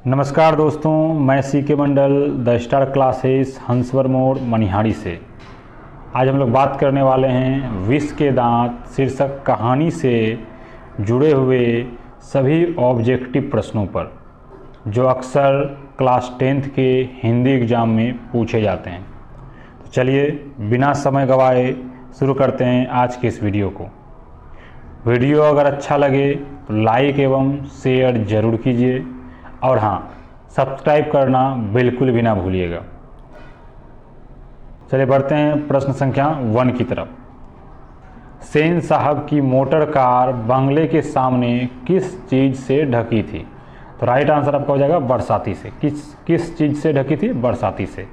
नमस्कार दोस्तों, मैं C K Mandal the Star Classes Hanswar मोड़ मनिहारी से। आज हम लोग बात करने वाले हैं विष के दांत शीर्षक कहानी से जुड़े हुए सभी ऑब्जेक्टिव प्रश्नों पर जो अक्सर क्लास 10th के हिंदी एग्ज़ाम में पूछे जाते हैं। तो चलिए बिना समय गवाए शुरू करते हैं आज के इस वीडियो को। वीडियो अगर अच्छा लगे तो लाइक एवं शेयर ज़रूर कीजिए और हाँ, सब्सक्राइब करना बिल्कुल भी ना भूलिएगा। चलिए बढ़ते हैं प्रश्न संख्या 1 की तरफ। सेन साहब की मोटर कार बंगले के सामने किस चीज़ से ढकी थी? तो राइट आंसर आपका हो जाएगा बरसाती से। किस चीज़ से ढकी थी? बरसाती से।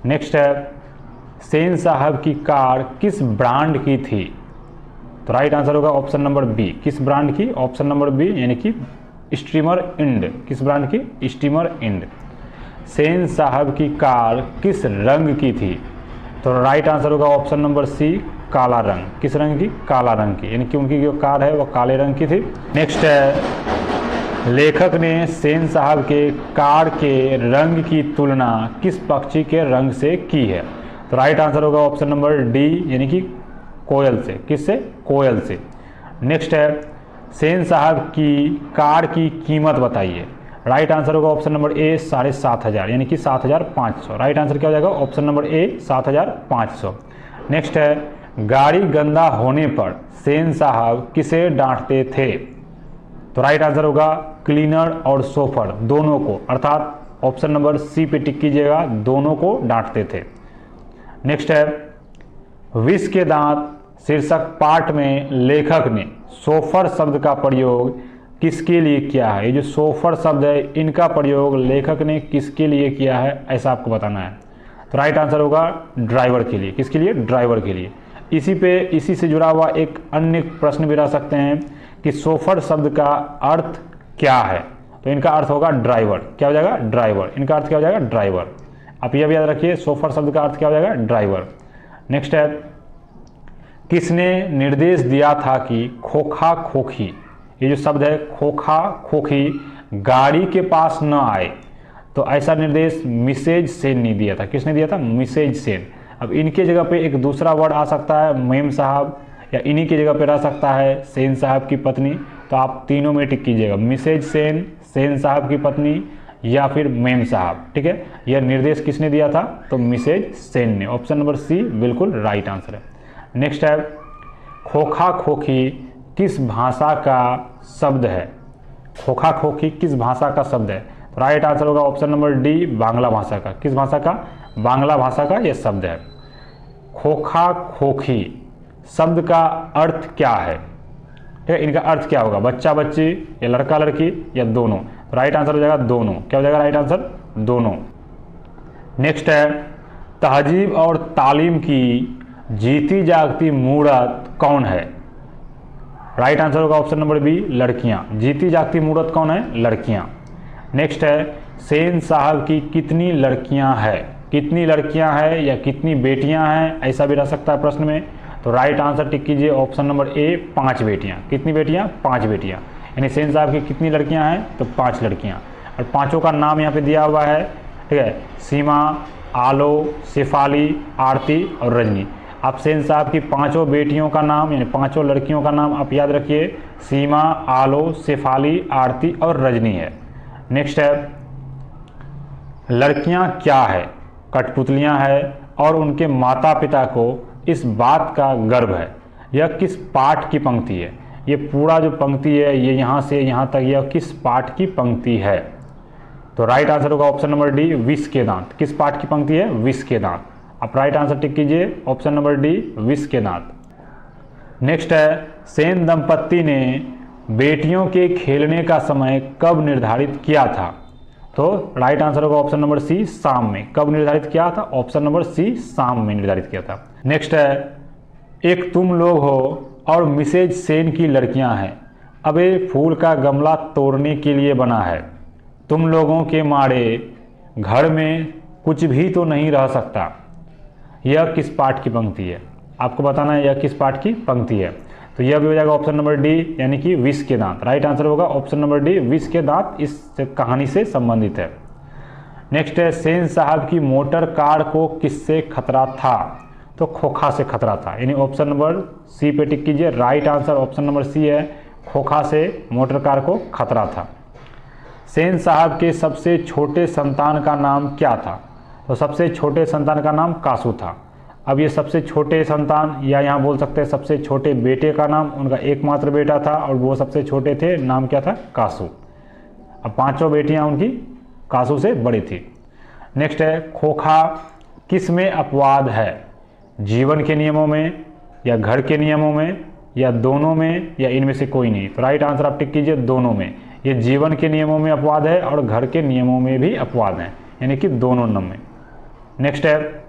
नेक्स्ट है, सेन साहब की कार किस ब्रांड की थी? तो राइट आंसर होगा ऑप्शन नंबर बी। किस ब्रांड की? ऑप्शन नंबर बी यानी कि स्टीमर इंड। किस ब्रांड की? स्टीमर इंड। सेन साहब की कार किस रंग की थी? तो राइट आंसर होगा ऑप्शन नंबर सी, काला रंग। किस रंग की? काला रंग की, यानी कि उनकी जो कार है वो काले रंग की थी। नेक्स्ट है, लेखक ने सेन साहब के कार के रंग की तुलना किस पक्षी के रंग से की है? तो राइट आंसर होगा ऑप्शन नंबर डी यानी कि कोयल से। किससे? कोयल से। नेक्स्ट है, सेन साहब की कार की कीमत बताइए। राइट आंसर होगा ऑप्शन नंबर ए 7,500 यानी कि 7,500। राइट आंसर क्या हो जाएगा? Option number A 7,500। नेक्स्ट है, गाड़ी गंदा होने पर सेन साहब किसे डांटते थे? तो राइट आंसर होगा क्लीनर और सोफर दोनों को, अर्थात ऑप्शन नंबर सी पे टिक कीजिएगा, दोनों को डांटते थे। नेक्स्ट है, विष के दांत शीर्षक पाठ में लेखक ने सोफर शब्द का प्रयोग किसके लिए किया है? ये जो सोफर शब्द है इनका प्रयोग लेखक ने किसके लिए किया है ऐसा आपको बताना है। तो राइट आंसर होगा ड्राइवर के लिए। किसके लिए? ड्राइवर के लिए। इसी से जुड़ा हुआ एक अन्य प्रश्न भी रह सकते हैं कि सोफर शब्द का अर्थ क्या है? तो इनका अर्थ होगा ड्राइवर। क्या हो जाएगा? ड्राइवर। इनका अर्थ क्या हो जाएगा? ड्राइवर। आप यह भी याद रखिए, सोफर शब्द का अर्थ क्या हो जाएगा? ड्राइवर। नेक्स्ट है, किसने निर्देश दिया था कि खोखा खोखी, ये जो शब्द है खोखा खोखी, गाड़ी के पास न आए? तो ऐसा निर्देश मिसेज सेन ने दिया था। किसने दिया था? मिसेज सेन। अब इनके जगह पे एक दूसरा वर्ड आ सकता है मेम साहब, या इन्हीं की जगह पे रह सकता है सेन साहब की पत्नी। तो आप तीनों में टिक कीजिएगा, मिसेज सेन, सेन साहब की पत्नी या फिर मेम साहब। ठीक है, यह निर्देश किसने दिया था? तो मिसेज सेन ने। ऑप्शन नंबर सी बिल्कुल राइट आंसर है। नेक्स्ट है, खोखा खोखी किस भाषा का शब्द है? खोखा खोखी किस भाषा का शब्द है? तो राइट आंसर होगा ऑप्शन नंबर डी, बांग्ला भाषा का। किस भाषा का? बांग्ला भाषा का यह शब्द है। खोखा खोखी शब्द का अर्थ क्या है? ठीक है, इनका अर्थ क्या होगा? बच्चा बच्ची या लड़का लड़की या दोनों? तो राइट आंसर हो जाएगा दोनों। क्या हो जाएगा राइट आंसर? दोनों। नेक्स्ट है, तहजीब और तालीम की जीती जागती मूरत कौन है? राइट आंसर होगा ऑप्शन नंबर बी, लड़कियां। जीती जागती मूरत कौन है? लड़कियां। नेक्स्ट है, सेन साहब की कितनी लड़कियां हैं? कितनी लड़कियां हैं या कितनी बेटियां हैं ऐसा भी रह सकता है प्रश्न में। तो राइट आंसर टिक कीजिए ऑप्शन नंबर ए, 5 बेटियां। कितनी बेटियां? 5 बेटियां। यानी सेन साहब की कितनी लड़कियां हैं? तो 5 लड़कियां। और पांचों का नाम यहाँ पे दिया हुआ है। ठीक है, सीमा, आलो, शेफाली, आरती और रजनी। आप सेन साहब की 5 बेटियों का नाम यानी 5 लड़कियों का नाम आप याद रखिए, सीमा, आलो, शेफाली, आरती और रजनी है। नेक्स्ट है, लड़कियां क्या है? कठपुतलियां है और उनके माता पिता को इस बात का गर्व है। यह किस पाठ की पंक्ति है? ये पूरा जो पंक्ति है ये यहाँ से यहाँ तक, यह किस पाठ की पंक्ति है? तो राइट आंसर होगा ऑप्शन नंबर डी, विष के दांत। किस पाठ की पंक्ति है? विष के दांत। आप राइट आंसर टिक कीजिए ऑप्शन नंबर डी, विष के दांत। नेक्स्ट है, सेन दंपत्ति ने बेटियों के खेलने का समय कब निर्धारित किया था? तो राइट आंसर होगा ऑप्शन नंबर सी, शाम में। कब निर्धारित किया था? ऑप्शन नंबर सी, शाम में निर्धारित किया था। नेक्स्ट है, एक तुम लोग हो और मिसेज सेन की लड़कियां हैं। अब ये फूल का गमला तोड़ने के लिए बना है। तुम लोगों के मारे घर में कुछ भी तो नहीं रह सकता। यह किस पाठ की पंक्ति है? आपको बताना है यह किस पाठ की पंक्ति है। तो यह भी हो जाएगा ऑप्शन नंबर डी, यानी कि विष के दांत। राइट आंसर होगा ऑप्शन नंबर डी, विष के दांत इस कहानी से संबंधित है। नेक्स्ट है, सेन साहब की मोटर कार को किससे खतरा था? तो खोखा से खतरा था, यानी ऑप्शन नंबर सी पे टिक कीजिए। Right answer option number C है, खोखा से मोटर कार को खतरा था। सेन साहब के सबसे छोटे संतान का नाम क्या था? तो सबसे छोटे संतान का नाम कासू था। अब ये सबसे छोटे संतान, या यहाँ बोल सकते हैं सबसे छोटे बेटे का नाम, उनका एकमात्र बेटा था और वो सबसे छोटे थे, नाम क्या था? कासू। अब पांचों बेटियां उनकी कासू से बड़ी थी। नेक्स्ट है, खोखा किस में अपवाद है? जीवन के नियमों में, या घर के नियमों में, या दोनों में, या इनमें से कोई नहीं? तो राइट आंसर आप टिक कीजिए दोनों में। ये जीवन के नियमों में अपवाद है और घर के नियमों में भी अपवाद है, यानी कि दोनों नंबर में। नेक्स्ट है,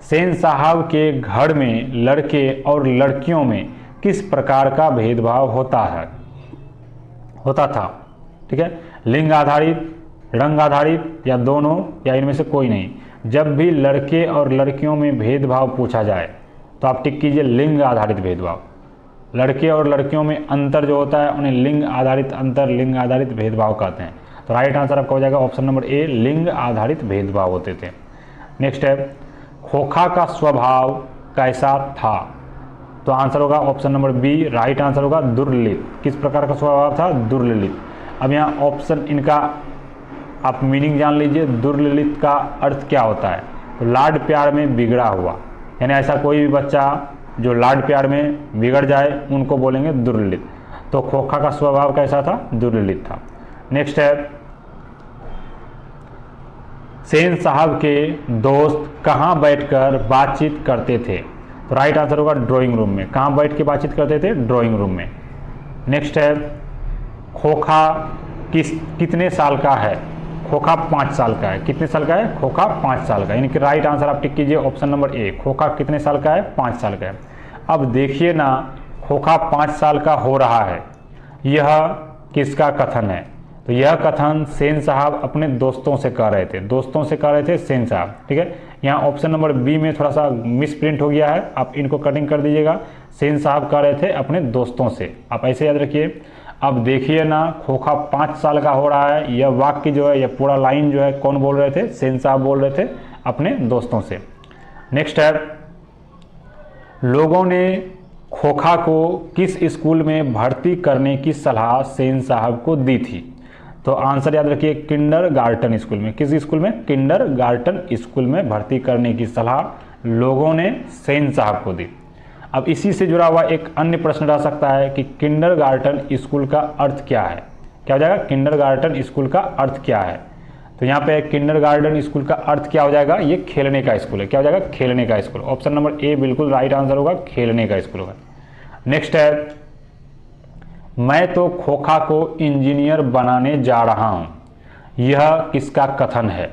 सेन साहब के घर में लड़के और लड़कियों में किस प्रकार का भेदभाव होता था? ठीक है, लिंग आधारित, रंग आधारित, या दोनों, या इनमें से कोई नहीं? जब भी लड़के और लड़कियों में भेदभाव पूछा जाए तो आप टिक कीजिए लिंग आधारित भेदभाव। लड़के और लड़कियों में अंतर जो होता है उन्हें लिंग आधारित अंतर, लिंग आधारित भेदभाव कहते हैं। तो राइट आंसर आपका हो जाएगा ऑप्शन नंबर ए, लिंग आधारित भेदभाव होते थे। नेक्स्ट है, खोखा का स्वभाव कैसा था? तो आंसर होगा option number B, right answer होगा दुर्ललित। किस प्रकार का स्वभाव था? दुर्ललित। अब यहाँ ऑप्शन इनका आप मीनिंग जान लीजिए, दुर्ललित का अर्थ क्या होता है? तो लाड प्यार में बिगड़ा हुआ, यानी ऐसा कोई भी बच्चा जो लाड प्यार में बिगड़ जाए उनको बोलेंगे दुर्ललित। तो खोखा का स्वभाव कैसा था? दुर्ललित था। नेक्स्ट है, सेन साहब के दोस्त कहाँ बैठकर बातचीत करते थे? तो राइट आंसर होगा ड्राइंग रूम में। कहाँ बैठ के बातचीत करते थे? ड्राइंग रूम में। नेक्स्ट है, खोखा कितने साल का है? खोखा 5 साल का है। कितने साल का है? खोखा 5 साल का, यानी कि राइट आंसर आप टिक कीजिए ऑप्शन नंबर ए, खोखा कितने साल का है? 5 साल का है। अब देखिए ना, खोखा 5 साल का हो रहा है, यह किसका कथन है? तो यह कथन सेन साहब अपने दोस्तों से कह रहे थे। दोस्तों से कह रहे थे सेन साहब, ठीक है। यहाँ ऑप्शन नंबर बी में थोड़ा सा मिस प्रिंट हो गया है, आप इनको कटिंग कर दीजिएगा। सेन साहब कह रहे थे अपने दोस्तों से, आप ऐसे याद रखिए। अब देखिए ना, खोखा 5 साल का हो रहा है, यह वाक्य जो है, यह पूरा लाइन जो है कौन बोल रहे थे? सेन साहब बोल रहे थे अपने दोस्तों से। नेक्स्ट है, लोगों ने खोखा को किस स्कूल में भर्ती करने की सलाह सेन साहब को दी थी? तो आंसर याद रखिए, किंडरगार्टन स्कूल में। किस स्कूल में? किंडरगार्टन स्कूल में भर्ती करने की सलाह लोगों ने सेन साहब को दी। अब इसी से जुड़ा हुआ एक अन्य प्रश्न रह सकता है कि किंडरगार्टन स्कूल का अर्थ क्या है? क्या हो जाएगा? किंडरगार्टन स्कूल का अर्थ क्या है? तो यहाँ पे किंडरगार्टन स्कूल का अर्थ क्या हो जाएगा? ये खेलने का स्कूल है। क्या हो जाएगा? खेलने का स्कूल। ऑप्शन नंबर ए बिल्कुल राइट आंसर होगा, खेलने का स्कूल होगा। नेक्स्ट है, मैं तो खोखा को इंजीनियर बनाने जा रहा हूं, यह किसका कथन है?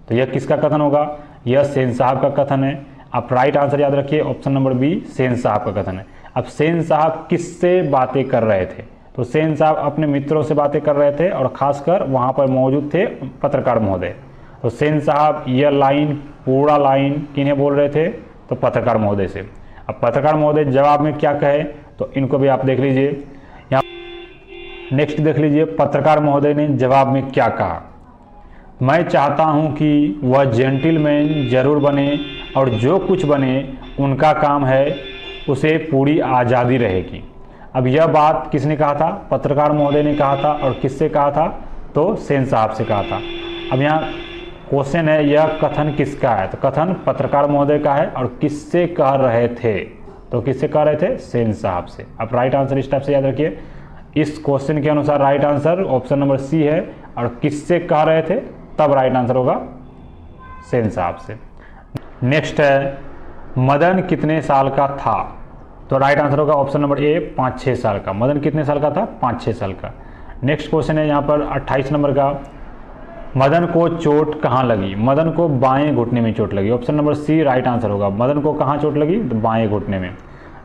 तो यह किसका कथन होगा? यह सेन साहब का कथन है। आप राइट आंसर याद रखिए ऑप्शन नंबर बी, सेन साहब का कथन है। अब सेन साहब किससे बातें कर रहे थे? तो सेन साहब अपने मित्रों से बातें कर रहे थे और खासकर वहां पर मौजूद थे पत्रकार महोदय। तो सेन साहब यह लाइन, पूरा लाइन किन्हें बोल रहे थे? तो पत्रकार महोदय से। अब पत्रकार महोदय जवाब में क्या कहे, तो इनको भी आप देख लीजिए। यहाँ नेक्स्ट देख लीजिए, पत्रकार महोदय ने जवाब में क्या कहा? मैं चाहता हूं कि वह जेंटलमैन जरूर बने और जो कुछ बने उनका काम है, उसे पूरी आज़ादी रहेगी। अब यह बात किसने कहा था? पत्रकार महोदय ने कहा था। और किससे कहा था? तो सेन साहब से कहा था। अब यहाँ क्वेश्चन है, यह कथन किसका है? तो कथन पत्रकार महोदय का है। और किससे कह रहे थे? तो किससे कह रहे थे? सेन साहब से। अब राइट आंसर इस टाइप से याद रखिए। इस क्वेश्चन के अनुसार right answer option number C है। और किससे कह रहे थे? तब राइट आंसर होगा सेन साहब से। नेक्स्ट है, मदन कितने साल का था? तो राइट आंसर होगा ऑप्शन नंबर ए, 5-6 साल का। मदन कितने साल का था? 5-6 साल का। नेक्स्ट क्वेश्चन है यहाँ पर 28 नंबर का, मदन को चोट कहाँ लगी? मदन को बाएं घुटने में चोट लगी। Option number C right answer होगा। मदन को कहाँ चोट लगी? तो बाएं घुटने में।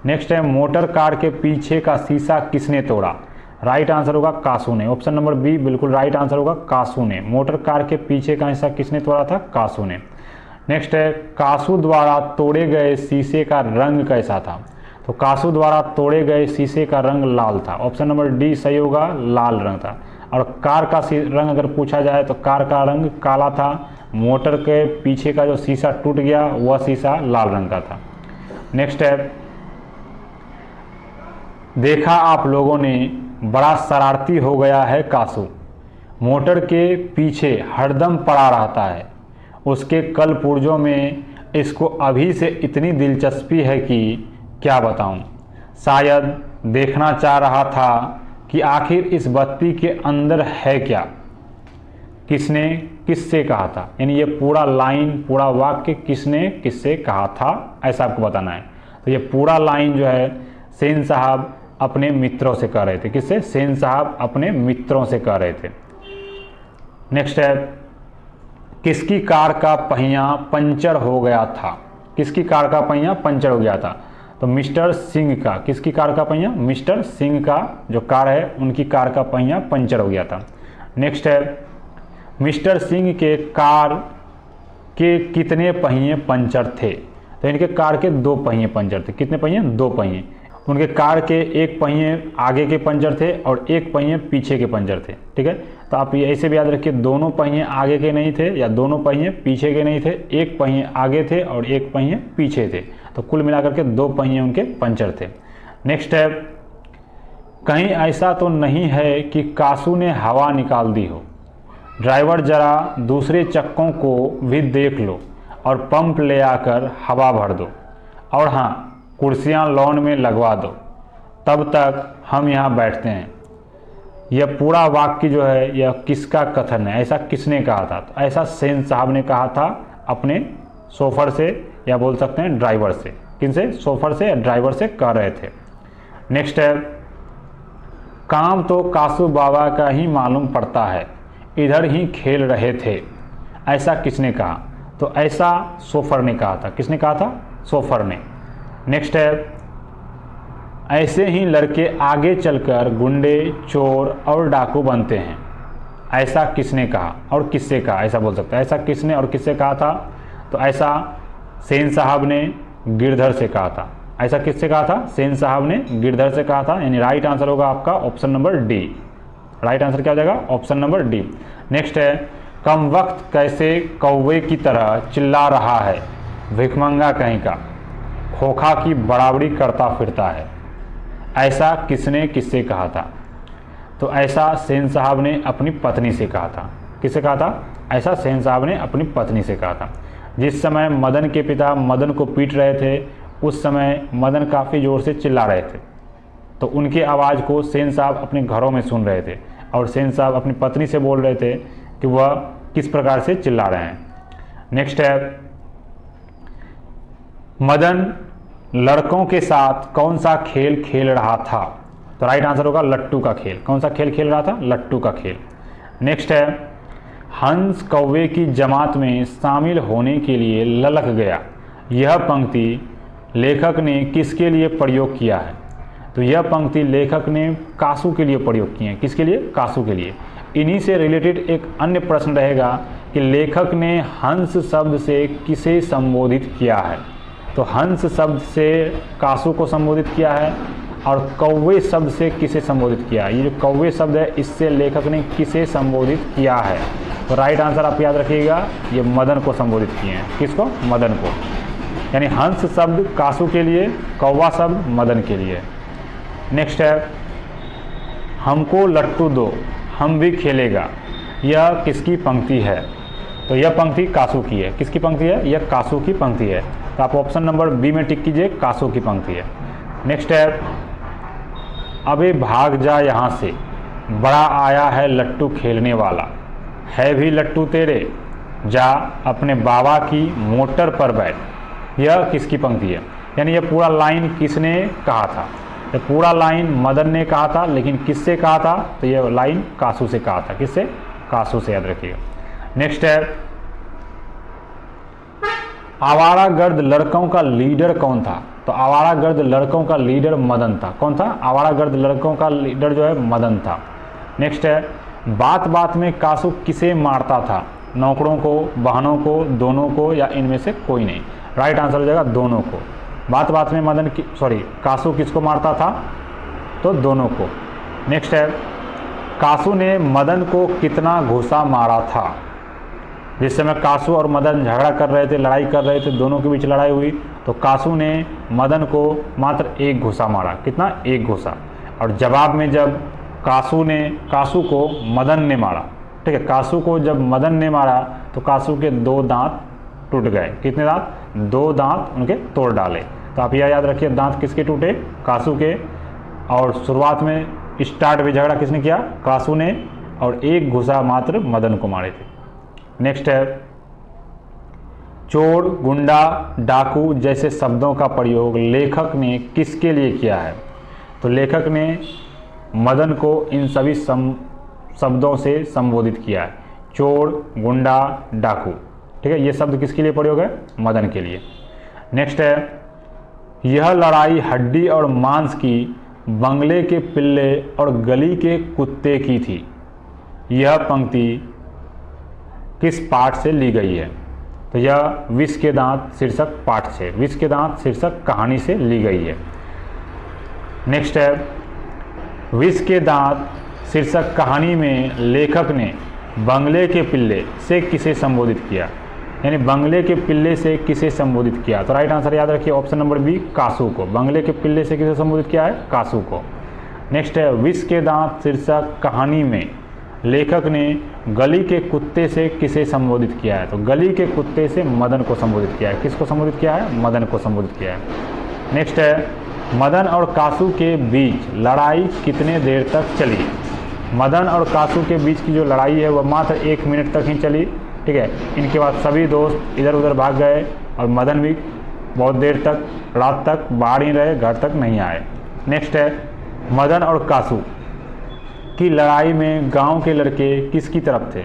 नेक्स्ट है, मोटर कार के पीछे का शीशा किसने तोड़ा? राइट आंसर होगा कासू ने। ऑप्शन नंबर बी बिल्कुल राइट आंसर होगा, कासू ने। मोटर कार के पीछे का हिस्सा किसने तोड़ा था? कासू ने। नेक्स्ट है, कासू द्वारा तोड़े गए शीशे का रंग कैसा था? तो कासू द्वारा तोड़े गए शीशे का रंग लाल था। ऑप्शन नंबर डी सही होगा, लाल रंग था। और कार का रंग अगर पूछा जाए तो कार का रंग काला था। मोटर के पीछे का जो शीशा टूट गया वह शीशा लाल रंग का था। नेक्स्ट है, देखा आप लोगों ने बड़ा शरारती हो गया है कासू, मोटर के पीछे हरदम पड़ा रहता है, उसके कल पुर्जों में इसको अभी से इतनी दिलचस्पी है कि क्या बताऊं। शायद देखना चाह रहा था कि आखिर इस बत्ती के अंदर है क्या। किसने किससे कहा था, यानी ये पूरा लाइन पूरा वाक्य किसने किससे कहा था, ऐसा आपको बताना है। तो ये पूरा लाइन जो है सेन साहब अपने मित्रों से कह रहे थे। किससे? सेन साहब अपने मित्रों से कह रहे थे। नेक्स्ट है, किसकी कार का पहिया पंचर हो गया था। किसकी कार का पहिया पंचर हो गया था? तो मिस्टर सिंह का। किसकी कार का पहिया? मिस्टर सिंह का जो कार है उनकी कार का पहिया पंचर हो गया था। नेक्स्ट है, मिस्टर सिंह के कार के कितने पहिए पंचर थे। तो इनके कार के 2 पहिए पंचर थे। कितने पहिए? 2 पहिए। उनके कार के 1 पहिए आगे के पंचर थे और 1 पहिए पीछे के पंचर थे। ठीक है, तो आप ये ऐसे भी याद रखिए, दोनों पहिए आगे के नहीं थे या दोनों पहिए पीछे के नहीं थे, 1 पहिए आगे थे और 1 पहिए पीछे थे। तो कुल मिलाकर के 2 पहिए उनके पंचर थे। नेक्स्ट है, कहीं ऐसा तो नहीं है कि कासू ने हवा निकाल दी हो। ड्राइवर जरा दूसरे चक्कों को भी देख लो और पंप ले आकर हवा भर दो, और हाँ कुर्सियाँ लॉन में लगवा दो, तब तक हम यहाँ बैठते हैं। यह पूरा वाक्य जो है यह किसका कथन है, ऐसा किसने कहा था? तो ऐसा सेन साहब ने कहा था अपने शोफर से, या बोल सकते हैं ड्राइवर से। किनसे? शोफर से या ड्राइवर से कह रहे थे। नेक्स्ट है, काम तो कासू बाबा का ही मालूम पड़ता है, इधर ही खेल रहे थे, ऐसा किसने कहा? तो ऐसा शोफर ने कहा था। किसने कहा था? शोफर ने। नेक्स्ट है, ऐसे ही लड़के आगे चलकर गुंडे चोर और डाकू बनते हैं, ऐसा किसने कहा और किससे कहा? ऐसा बोल सकता है। ऐसा किसने और किससे कहा था? तो ऐसा सेन साहब ने गिरधर से कहा था। ऐसा किससे कहा था? सेन साहब ने गिरधर से कहा था। यानी राइट आंसर होगा आपका option number D. Right answer क्या हो जाएगा? Option number D. नेक्स्ट है, कम वक्त कैसे कौवे की तरह चिल्ला रहा है, भिखमंगा कहीं का, खोखा की बराबरी करता फिरता है, ऐसा किसने किससे कहा था? तो ऐसा सेन साहब ने अपनी पत्नी से कहा था। किससे कहा था? ऐसा सेन साहब ने अपनी पत्नी से कहा था। जिस समय मदन के पिता मदन को पीट रहे थे उस समय मदन काफ़ी ज़ोर से चिल्ला रहे थे, तो उनकी आवाज़ को सेन साहब अपने घरों में सुन रहे थे और सेन साहब अपनी पत्नी से बोल रहे थे कि वह किस प्रकार से चिल्ला रहे हैं। नेक्स्ट है, मदन लड़कों के साथ कौन सा खेल खेल रहा था? तो राइट आंसर होगा लट्टू का खेल। कौन सा खेल खेल रहा था? लट्टू का खेल। नेक्स्ट है, हंस कौवे की जमात में शामिल होने के लिए ललक गया, यह पंक्ति लेखक ने किसके लिए प्रयोग किया है? तो यह पंक्ति लेखक ने कासू के लिए प्रयोग की है। किसके लिए? कासू के लिए। इन्हीं से रिलेटेड एक अन्य प्रश्न रहेगा कि लेखक ने हंस शब्द से किसे संबोधित किया है? तो हंस शब्द से कासू को संबोधित किया है और कौवे शब्द से किसे संबोधित किया है? ये जो कौवे शब्द है इससे लेखक ने किसे संबोधित किया है? तो राइट आंसर आप याद रखिएगा, ये मदन को संबोधित किए हैं। किसको? मदन को। यानी हंस शब्द कासू के लिए, कौवा शब्द मदन के लिए। नेक्स्ट है, हमको लट्टू दो हम भी खेलेगा, यह किसकी पंक्ति है? तो यह पंक्ति कासू की है। किसकी पंक्ति है? यह कासू की पंक्ति है। तो आप ऑप्शन नंबर बी में टिक कीजिए, कासू की पंक्ति है। नेक्स्ट है, अबे भाग जा यहाँ से, बड़ा आया है लट्टू खेलने वाला, है भी लट्टू तेरे, जा अपने बाबा की मोटर पर बैठ, यह किसकी पंक्ति है? यानी यह पूरा लाइन किसने कहा था? ये पूरा लाइन मदन ने कहा था, लेकिन किससे कहा था? तो यह लाइन कासू से कहा था। किससे? कासू से, याद रखिएगा। नेक्स्ट है, आवारागर्द लड़कों का लीडर कौन था? तो आवारागर्द लड़कों का लीडर मदन था। कौन था? आवारागर्द लड़कों का लीडर जो है मदन था। नेक्स्ट है, बात बात में कासू किसे मारता था? नौकरों को, बहनों को, दोनों को, या इनमें से कोई नहीं? राइट आंसर हो जाएगा दोनों को। बात बात में कासू किसको मारता था, तो दोनों को। नेक्स्ट है, कासू ने मदन को कितना घूसा मारा था। जिस समय कासू और मदन झगड़ा कर रहे थे, लड़ाई कर रहे थे, दोनों के बीच लड़ाई हुई, तो कासू ने मदन को मात्र 1 घूसा मारा। कितना? 1 घूसा। और जवाब में जब कासू को मदन ने मारा, ठीक है, कासू को जब मदन ने मारा तो कासू के 2 दांत टूट गए। कितने दांत? 2 दांत उनके तोड़ डाले। तो आप यह याद रखिए, दांत किसके टूटे? कासू के। और शुरुआत में स्टार्ट में झगड़ा किसने किया? कासू ने। और 1 घूसा मात्र मदन को मारे थे। नेक्स्ट है, चोर, गुंडा, डाकू जैसे शब्दों का प्रयोग लेखक ने किसके लिए किया है। तो लेखक ने मदन को इन सभी शब्दों से संबोधित किया है। चोर, गुंडा, डाकू, ठीक है, ये शब्द किसके लिए प्रयोग है? मदन के लिए। नेक्स्ट है, यह लड़ाई हड्डी और मांस की, बंगले के पिल्ले और गली के कुत्ते की थी। यह पंक्ति किस पाठ से ली गई है? तो यह विष के दांत शीर्षक पाठ से, विष के दांत शीर्षक कहानी से ली गई है। नेक्स्ट है, विष के दांत शीर्षक कहानी में लेखक ने बंगले के पिल्ले से किसे संबोधित किया, यानी बंगले के पिल्ले से किसे संबोधित किया। तो राइट आंसर याद रखिए ऑप्शन नंबर बी, कासू को। बंगले के पिल्ले से किसे संबोधित किया है? कासू को। नेक्स्ट है, विष के दांत शीर्षक कहानी में लेखक ने गली के कुत्ते से किसे संबोधित किया है। तो गली के कुत्ते से मदन को संबोधित किया है। किसको संबोधित किया है? मदन को संबोधित किया है। नेक्स्ट है, मदन और कासू के बीच लड़ाई कितने देर तक चली। मदन और कासू के बीच की जो लड़ाई है वह मात्र 1 मिनट तक ही चली, ठीक है। इनके बाद सभी दोस्त इधर उधर भाग गए और मदन भी बहुत देर तक, रात तक बाहर ही रहे, घर तक नहीं आए। नेक्स्ट है, मदन और कासू की लड़ाई में गांव के लड़के किसकी तरफ थे।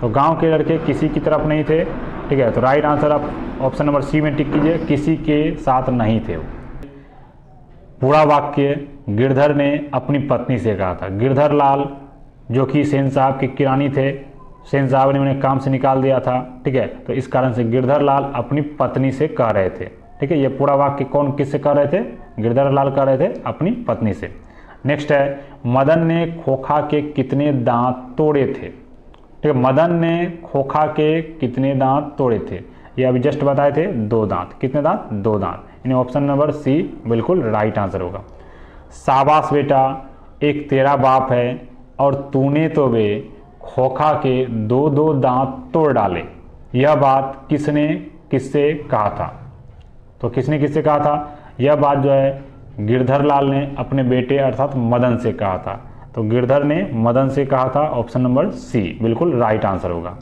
तो गांव के लड़के किसी की तरफ नहीं थे, ठीक है। तो राइट आंसर आप ऑप्शन नंबर सी में टिक कीजिए, किसी के साथ नहीं थे। पूरा वाक्य गिरधर ने अपनी पत्नी से कहा था। गिरधर लाल जो कि सेन साहब के किरानी थे, सेन साहब ने उन्हें काम से निकाल दिया था, ठीक है। तो इस कारण से गिरधर लाल अपनी पत्नी से कह रहे थे, ठीक है। ये पूरा वाक्य कौन किससे कह रहे थे? गिरधर लाल कह रहे थे अपनी पत्नी से। नेक्स्ट है, मदन ने खोखा के कितने दांत तोड़े थे। ठीक है, मदन ने खोखा के कितने दांत तोड़े थे? ये अभी जस्ट बताए थे 2 दांत। कितने दांत? 2 दांत। यानी ऑप्शन नंबर सी बिल्कुल राइट आंसर होगा। शाबाश बेटा, एक तेरा बाप है और तूने तो बे खोखा के 2-2 दांत तोड़ डाले। यह बात किसने किससे कहा था? तो किसने किससे कहा था? यह बात जो है गिरधर लाल ने अपने बेटे अर्थात मदन से कहा था। तो गिरधर ने मदन से कहा था, ऑप्शन नंबर सी बिल्कुल राइट आंसर होगा।